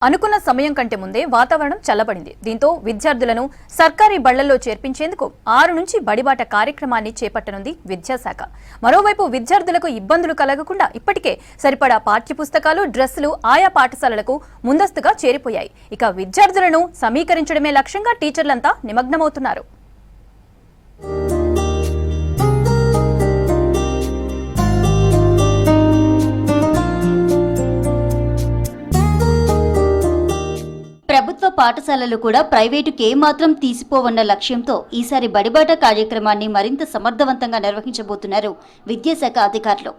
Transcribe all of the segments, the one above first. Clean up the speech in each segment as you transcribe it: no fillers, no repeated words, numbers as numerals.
అనుకున్న సమయం కంటే ముందే వాతావరణం చల్లబడింది. దీంతో విద్యార్థులను సర్కారీ బళ్లల్లో చేర్పించేందుకు 6 నుంచి బడిబాట కార్యక్రమాన్ని చేపట్టనుంది విద్యాశాఖ. మరోవైపు విద్యార్థులకు ఇబ్బందులు కలగకుండా ఇప్పటికే సరిపడా పాఠ్యపుస్తకాలు, డ్రెస్సులు ఆయా పాఠశాలలకు ముందస్తుగా చేరిపోయాయి. ఇక విద్యార్థులను సమీకరించడమే లక్ష్యంగా టీచర్లంతా నిమగ్నమవుతున్నారు. ప్రభుత్వ పాఠశాలలు కూడా ప్రైవేటుకి ఏమాత్రం తీసిపోవన్న లక్ష్యంతో ఈసారి బడిబాట కార్యక్రమాన్ని మరింత సమర్థవంతంగా నిర్వహించబోతున్నారు విద్యాశాఖ అధికారులు.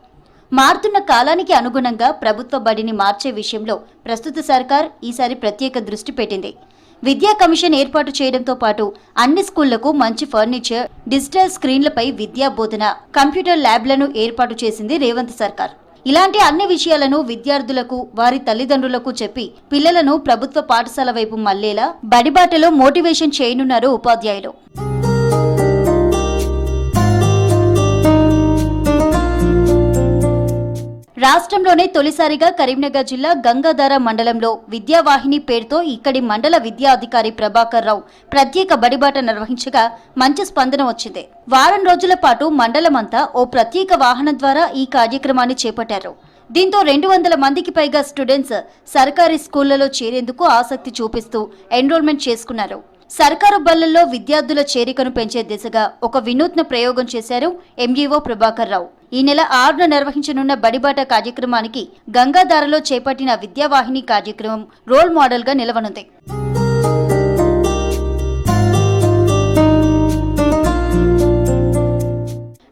మారుతున్న కాలానికి అనుగుణంగా ప్రభుత్వ బడిని మార్చే విషయంలో ప్రస్తుత సర్కార్ ఈసారి ప్రత్యేక దృష్టి పెట్టింది. విద్యా కమిషన్ ఏర్పాటు చేయడంతో పాటు అన్ని స్కూళ్లకు మంచి ఫర్నిచర్, డిజిటల్ స్క్రీన్లపై విద్యా బోధన, కంప్యూటర్ ల్యాబ్లను ఏర్పాటు చేసింది రేవంత్ సర్కార్. ఇలాంటి అన్ని విషయాలను విద్యార్థులకు, వారి తల్లిదండ్రులకు చెప్పి పిల్లలను ప్రభుత్వ పాఠశాల వైపు మళ్లేలా బడిబాటలో మోటివేషన్ చేయనున్నారు ఉపాధ్యాయులు. రాష్ట్రంలోనే తొలిసారిగా కరీంనగర్ జిల్లా గంగాధార మండలంలో విద్యావాహిని పేరుతో ఇక్కడి మండల విద్యా అధికారి ప్రభాకర్ రావు ప్రత్యేక బడిబాట నిర్వహించగా మంచి స్పందన వచ్చింది. వారం రోజుల పాటు మండలమంతా ఓ ప్రత్యేక వాహనం ద్వారా ఈ కార్యక్రమాన్ని చేపట్టారు. దీంతో 200 మందికి పైగా స్టూడెంట్స్ సర్కారీ స్కూళ్లలో చేరేందుకు ఆసక్తి చూపిస్తూ ఎన్రోల్మెంట్ చేసుకున్నారు. సర్కారు బళ్లల్లో విద్యార్థుల చేరికను పెంచే దిశగా ఒక వినూత్న ప్రయోగం చేశారు ఎంఈఓ ప్రభాకర్ రావు. ఈ నెల 6న నిర్వహించనున్న బడిబాట కార్యక్రమానికి గంగాధారలో చేపట్టిన విద్యావాహిని కార్యక్రమం రోల్ మోడల్ గా నిలవనుంది.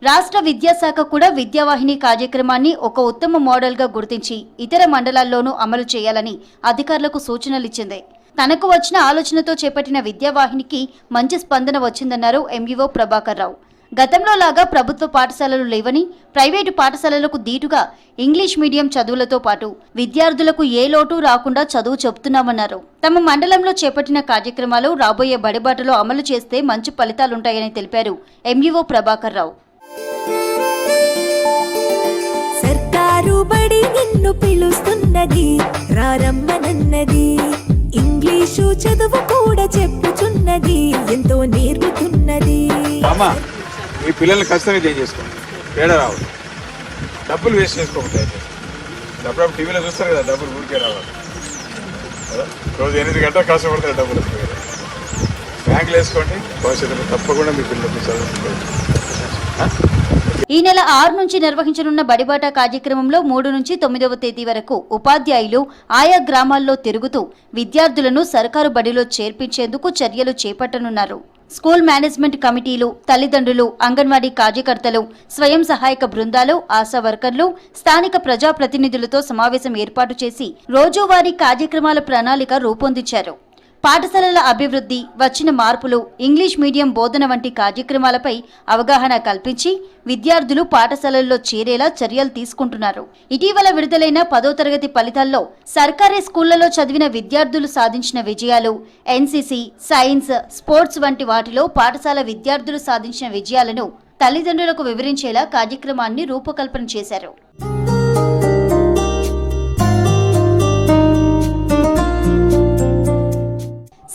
రాష్ట్ర విద్యాశాఖ కూడా విద్యావాహిని కార్యక్రమాన్ని ఒక ఉత్తమ మోడల్ గా గుర్తించి ఇతర మండలాల్లోనూ అమలు చేయాలని అధికారులకు సూచనలిచ్చింది. తనకు వచ్చిన ఆలోచనతో చేపట్టిన విద్యావాహినికి మంచి స్పందన వచ్చిందన్నారు ఎంఈఓ ప్రభాకర్ రావు. గతంలో లాగా ప్రభుత్వ పాఠశాలలు లేవని, ప్రైవేటు పాఠశాలలకు దీటుగా ఇంగ్లీష్ మీడియం చదువులతో పాటు విద్యార్థులకు ఏ లోటు రాకుండా చదువు చెబుతున్నామన్నారు. తమ మండలంలో చేపట్టిన కార్యక్రమాలు రాబోయే బడిబాటలో అమలు చేస్తే మంచి ఫలితాలుంటాయని తెలిపారు ఎంఈఓ ప్రభాకర్ రావు. సర్కారు బడి నిన్ను పిలుస్తున్నది, రారమ్మనన్నది, ఇంగ్లీషు చదువు కూడా చెప్పుచున్నది, ఎంతో నేర్పుతున్నది. మీ పిల్లల్ని ఖచ్చితంగా చేంజ్ చేసుకోండి, తేడా రావాలి, డబ్బులు వేస్ట్ చేసుకోకపోతే. అప్పుడప్పుడు టీవీలో చూస్తారు కదా, డబ్బులు ఊరికే రావాలి కదా, రోజు 8 గంటలు కష్టపడతారు డబ్బులు వస్తాయి కదా. బ్యాంకులు వేసుకోండి, భవిష్యత్తులో తప్పకుండా మీ పిల్లలకు చదువుకోండి. ఈ నెల 6 నుంచి నిర్వహించనున్న బడిబాట కార్యక్రమంలో 3 నుంచి 9వ తేదీ వరకు ఉపాధ్యాయులు ఆయా గ్రామాల్లో తిరుగుతూ విద్యార్థులను సర్కారు బడిలో చేర్పించేందుకు చర్యలు చేపట్టనున్నారు. స్కూల్ మేనేజ్మెంట్ కమిటీలు, తల్లిదండ్రులు, అంగన్వాడీ కార్యకర్తలు, స్వయం సహాయక బృందాలు, ఆశా వర్కర్లు, స్థానిక ప్రజాప్రతినిధులతో సమావేశం ఏర్పాటు చేసి రోజువారీ కార్యక్రమాల ప్రణాళిక రూపొందించారు. పాఠశాలల అభివృద్ధి, వచ్చిన మార్పులు, ఇంగ్లీష్ మీడియం బోధన వంటి కార్యక్రమాలపై అవగాహన కల్పించి విద్యార్థులు పాఠశాలల్లో చేరేలా చర్యలు తీసుకుంటున్నారు. ఇటీవల విడుదలైన 10వ తరగతి ఫలితాల్లో సర్కారీ స్కూళ్లలో చదివిన విద్యార్థులు సాధించిన విజయాలు, ఎన్సీసీ, సైన్స్, స్పోర్ట్స్ వంటి వాటిలో పాఠశాల విద్యార్థులు సాధించిన విజయాలను తల్లిదండ్రులకు వివరించేలా కార్యక్రమాన్ని రూపకల్పన చేశారు.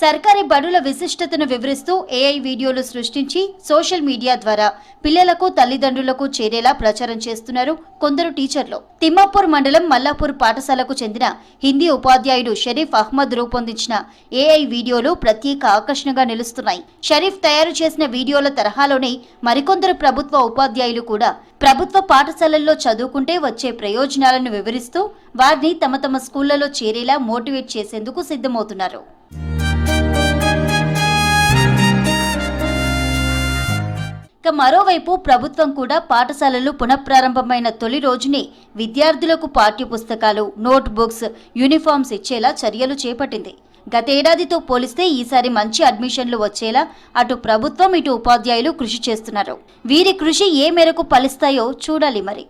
సర్కారీ బడుల విశిష్టతను వివరిస్తూ ఏఐ వీడియోలు సృష్టించి సోషల్ మీడియా ద్వారా పిల్లలకు, తల్లిదండ్రులకు చేరేలా ప్రచారం చేస్తున్నారు కొందరు టీచర్లు. తిమ్మాపూర్ మండలం మల్లాపూర్ పాఠశాలకు చెందిన హిందీ ఉపాధ్యాయుడు షరీఫ్ అహ్మద్ రూపొందించిన ఏఐ వీడియోలు ప్రత్యేక ఆకర్షణగా నిలుస్తున్నాయి. షరీఫ్ తయారు చేసిన వీడియోల తరహాలోనే మరికొందరు ప్రభుత్వ ఉపాధ్యాయులు కూడా ప్రభుత్వ పాఠశాలల్లో చదువుకుంటే వచ్చే ప్రయోజనాలను వివరిస్తూ వారిని తమ తమ స్కూళ్లలో చేరేలా మోటివేట్ చేసేందుకు సిద్ధమవుతున్నారు. మరోవైపు ప్రభుత్వం కూడా పాఠశాలలు పునఃప్రారంభమైన తొలి రోజునే విద్యార్థులకు పాఠ్యపుస్తకాలు, నోట్ బుక్స్, యూనిఫామ్స్ ఇచ్చేలా చర్యలు చేపట్టింది. గతేడాదితో పోలిస్తే ఈసారి మంచి అడ్మిషన్లు వచ్చేలా అటు ప్రభుత్వం, ఇటు ఉపాధ్యాయులు కృషి చేస్తున్నారు. వీరి కృషి ఏ మేరకు ఫలిస్తాయో చూడాలి మరి.